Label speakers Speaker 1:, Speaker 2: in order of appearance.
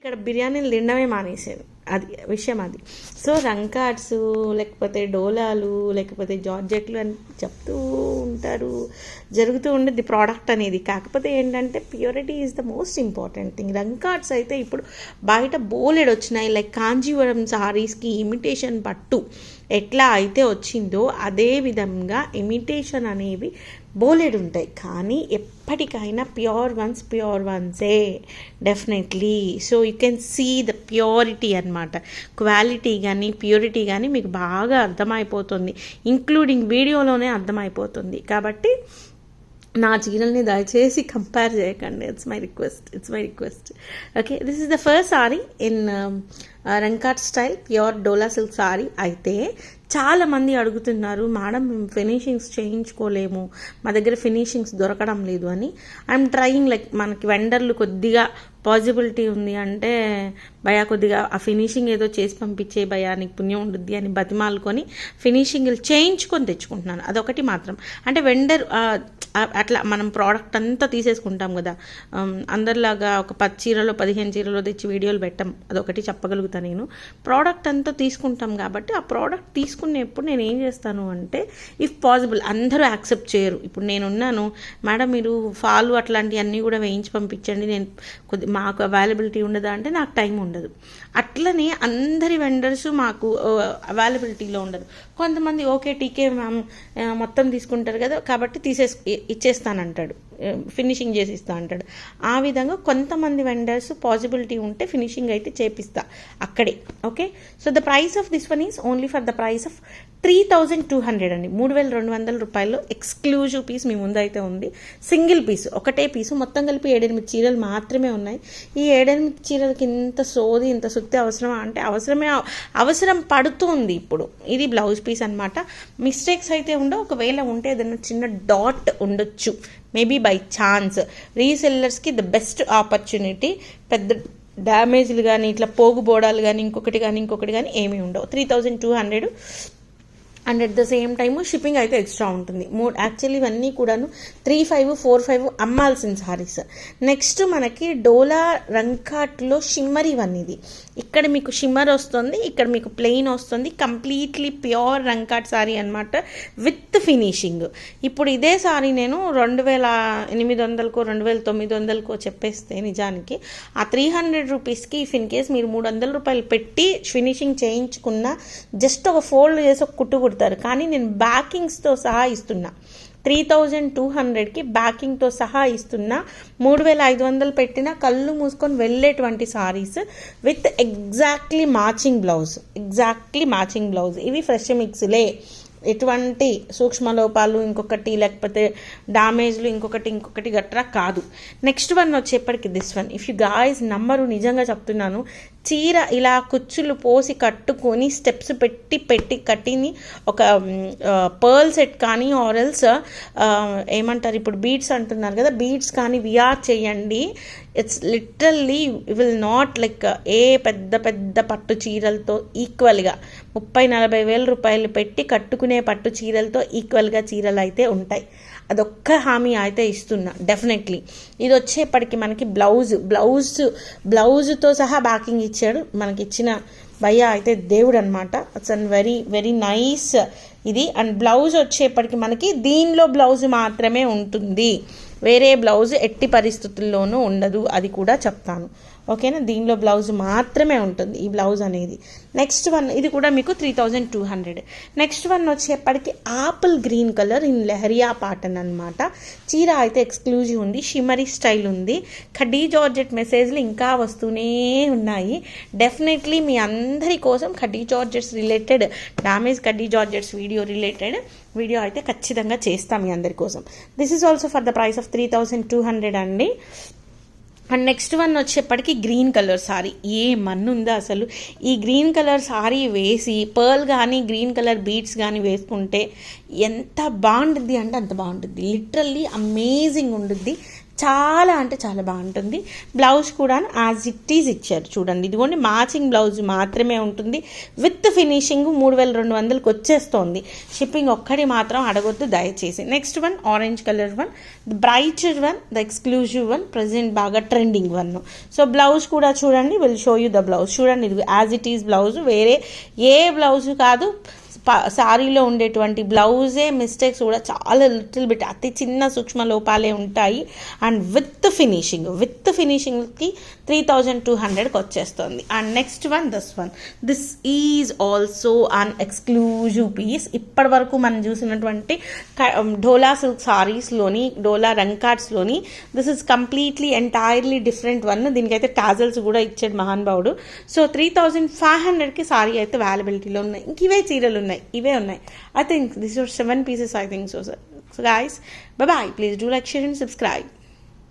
Speaker 1: ఇక్కడ బిర్యానీలు తినడమే మానేసాను, అది విషయం అది. సో రంకార్డ్స్ లేకపోతే డోలాలు లేకపోతే జార్జెట్లు అని చెప్తూ ఉంటారు, జరుగుతూ ఉండేది ప్రోడక్ట్ అనేది. కాకపోతే ఏంటంటే purity is the most important thing. రంకార్డ్స్ అయితే ఇప్పుడు బయట బోలెడ్ వచ్చినాయి, లైక్ కాంజీవరం సారీస్కి ఇమిటేషన్ పట్టు ఎట్లా అయితే వచ్చిందో అదే విధంగా ఇమిటేషన్ అనేవి బోలెడ్ ఉంటాయి, కానీ ఎప్పటికైనా ప్యూర్ వన్సే definitely. So you can see the purity అనమాట, క్వాలిటీ కానీ ప్యూరిటీ కానీ మీకు బాగా అర్థమైపోతుంది, ఇంక్లూడింగ్ వీడియోలోనే అర్థమైపోతుంది. కాబట్టి నా చీరల్ని దయచేసి కంపేర్ చేయకండి, it's my request. Okay, this is the first sari in Rangkat style pure Dola silk sari. అయితే చాలామంది అడుగుతున్నారు, మేడం మేము ఫినిషింగ్స్ చేయించుకోలేము, మా దగ్గర ఫినిషింగ్స్ దొరకడం లేదు అని. ఐఎమ్ ట్రయింగ్, లైక్ మనకి వెండర్లు కొద్దిగా పాసిబిలిటీ ఉంది అంటే భయా కొద్దిగా ఆ ఫినిషింగ్ ఏదో చేసి పంపించే భయా నీకు పుణ్యం ఉంటుంది అని బతిమాలుకొని ఫినిషింగ్లు చేయించుకొని తెచ్చుకుంటున్నాను. అదొకటి మాత్రం. అంటే వెండర్ అట్లా మనం ప్రోడక్ట్ అంతా తీసేసుకుంటాం కదా, అందరిలాగా ఒక 10 చీరలో 15 చీరలో తెచ్చి వీడియోలు పెట్టాం, అదొకటి చెప్పగలుగుతాను నేను. ప్రోడక్ట్ అంతా తీసుకుంటాం కాబట్టి ఆ ప్రోడక్ట్ తీసుకునేప్పుడు నేను ఏం చేస్తాను అంటే, ఇఫ్ పాసిబుల్ అందరూ యాక్సెప్ట్ చేయరు. ఇప్పుడు నేనున్నాను, మేడం మీరు ఫాలు అట్లాంటివన్నీ కూడా వేయించి పంపించండి, నేను మాకు అవైలబిలిటీ ఉండదా అంటే నాకు టైం ఉండదు. అట్లనే అందరి వెండర్స్ మాకు అవైలబిలిటీలో ఉండదు. కొంతమంది ఓకే టీకే మ్యామ్ మొత్తం తీసుకుంటారు కదా కాబట్టి ఇచ్చేస్తానంటాడు, ఫినిషింగ్ చేసి ఇస్తా అంటాడు. ఆ విధంగా కొంతమంది వెండర్స్ పాసిబిలిటీ ఉంటే ఫినిషింగ్ అయితే చేపిస్తా అక్కడే. Okay, so the price of this one is only for the price of 3200 అండి, 3200 రూపాయల్లో ఎక్స్క్లూజివ్ పీస్ మీ ముందు అయితే ఉంది. సింగిల్ పీస్, ఒకటే పీసు, మొత్తం కలిపి 7-8 చీరలు మాత్రమే ఉన్నాయి. ఈ 7-8 చీరలకి ఇంత సోది ఇంత సుత్తి అవసరమా అంటే అవసరం పడుతుంది. ఇప్పుడు ఇది బ్లౌజ్ పీస్ అనమాట. మిస్టేక్స్ అయితే ఉండవు, ఒకవేళ ఉంటే ఏదైనా చిన్న డాట్ ఉండొచ్చు, మేబీ బై ఛాన్స్. రీసెల్లర్స్కి ద బెస్ట్ ఆపర్చునిటీ. పెద్ద డ్యామేజ్లు కానీ ఇట్లా పోగుబోడాలు కానీ ఇంకొకటి కానీ ఏమీ ఉండవు. 3200 and at the same time shipping అయితే ఎక్స్ట్రా ఉంటుంది. యాక్చువల్లీ ఇవన్నీ కూడాను 3-5, 4-5 అమ్మాల్సిన సారీస్. నెక్స్ట్ మనకి డోలా రంకాట్లో షిమ్మరీ వన్. ఇది ఇక్కడ మీకు షిమ్మర్ వస్తుంది, ఇక్కడ మీకు ప్లెయిన్ వస్తుంది, కంప్లీట్లీ ప్యూర్ రంకాట్ సారీ అనమాట విత్ ఫినిషింగ్. ఇప్పుడు ఇదే సారీ నేను 2800కో 2900కో చెప్పేస్తే నిజానికి ఆ 300 రూపీస్కి ఇఫ్ ఇన్ కేస్ మీరు 300 రూపాయలు పెట్టి ఫినిషింగ్ చేయించుకున్న జస్ట్ ఒక ఫోల్డ్ చేసి ఒక కుట్టు కుడతారు. కానీ నేను బ్యాకింగ్స్తో సహా ఇస్తున్నా, 3200కి బ్యాకింగ్తో సహా ఇస్తున్నా. 3500 పెట్టినా కళ్ళు మూసుకొని వెళ్ళేటువంటి saris with exactly matching blouse. ఇవి ఫ్రెష్ మిక్స్లే, ఎటువంటి సూక్ష్మ లోపాలు ఇంకొకటి లేకపోతే డామేజ్లు ఇంకొకటి గట్రా కాదు. నెక్స్ట్ వన్ వచ్చేప్పటికి this one, if you guys నమ్మరు, నిజంగా చెప్తున్నాను, చీర ఇలా కుచ్చులు పోసి కట్టుకొని స్టెప్స్ పెట్టి కట్టిని ఒక పర్ల్ సెట్ కానీ ఆరెల్స్ ఏమంటారు ఇప్పుడు బీడ్స్ అంటున్నారు కదా, బీడ్స్ కానీ విఆర్ చేయండి. It's literally will not like ఏ పెద్ద పట్టు చీరలతో ఈక్వల్గా 30-40 వేల రూపాయలు పెట్టి కట్టుకునే పట్టు చీరలతో ఈక్వల్గా చీరలు అయితే ఉంటాయి. అదొక్క హామీ అయితే ఇస్తున్నా డెఫినెట్లీ. ఇది వచ్చేప్పటికి మనకి బ్లౌజ్తో సహా బ్యాకింగ్ ఇచ్చాడు. మనకి ఇచ్చిన భయ్య అయితే దేవుడు అనమాట. It's an very very nice ఇది. అండ్ బ్లౌజ్ వచ్చేప్పటికి మనకి దీనిలో బ్లౌజ్ మాత్రమే ఉంటుంది, వేరే బ్లౌజ్ ఎట్టి పరిస్థితుల్లోనూ ఉండదు, అది కూడా చెప్తాను. ఓకేనా, దీనిలో బ్లౌజ్ మాత్రమే ఉంటుంది ఈ బ్లౌజ్ అనేది. నెక్స్ట్ వన్ ఇది కూడా మీకు 3200. నెక్స్ట్ వన్ వచ్చేప్పటికి apple green colour in leheriya pattern అనమాట. చీర అయితే ఎక్స్క్లూజివ్ ఉంది, షిమరీ స్టైల్ ఉంది. ఖడ్డీ జార్జెట్ మెసేజ్లు ఇంకా వస్తూనే ఉన్నాయి. డెఫినెట్లీ మీ అందరి కోసం khaddi georgettes related, damage khaddi georgettes video అయితే ఖచ్చితంగా చేస్తాం మీ అందరి కోసం. This is also for the price of 3200 అండి. అండ్ నెక్స్ట్ వన్ వచ్చేప్పటికి గ్రీన్ కలర్ సారీ. ఏ మన్నుందా అసలు, ఈ గ్రీన్ కలర్ సారీ వేసి పర్ల్ కానీ గ్రీన్ కలర్ బీడ్స్ కానీ వేసుకుంటే ఎంత బాగుంటుంది అంటే అంత బాగుంటుంది. లిటరల్లీ అమేజింగ్ ఉంటుంది. చాలా అంటే చాలా బాగుంటుంది. బ్లౌజ్ కూడా యాజ్ ఇట్ ఈజ్ ఇచ్చారు చూడండి. ఇదిగోండి మ్యాచింగ్ బ్లౌజ్ మాత్రమే ఉంటుంది. విత్ ఫినిషింగ్ 3200కి వచ్చేస్తోంది. షిప్పింగ్ ఒక్కటి మాత్రం అడగొద్దు దయచేసి. Next one orange colour one, the brighter one, the exclusive one, present బాగా ట్రెండింగ్ వన్. సో బ్లౌజ్ కూడా చూడండి, will show you the blouse. చూడండి ఇది యాజ్ ఇట్ ఈజ్ బ్లౌజ్, వేరే ఏ బ్లౌజ్ కాదు. సారీలో ఉండేటువంటి బ్లౌజే మిస్టేక్స్ కూడా చాలా లిటిల్ బిట్ అతి చిన్న సూక్ష్మ లోపాలే ఉంటాయి. అండ్ విత్ ఫినిషింగ్కి 3200కి వచ్చేస్తుంది. And next one this is also an exclusive piece. ఇప్పటి వరకు మనం చూసినటువంటి డోలా సిల్క్ సారీస్లోని, డోలా రంకార్డ్స్లోని this is completely entirely different one. దీనికైతే టాజల్స్ కూడా ఇచ్చాడు మహానుభావుడు. సో 3500కి సారీ అయితే అవైలబిలిటీలో ఉన్నాయి. ఇంక ఇవే చీరలు ఉన్నాయి, ఇవే ఉన్నాయి. I think these are 7 pieces I think so, sir. So guys, bye bye. Please do like, share and subscribe.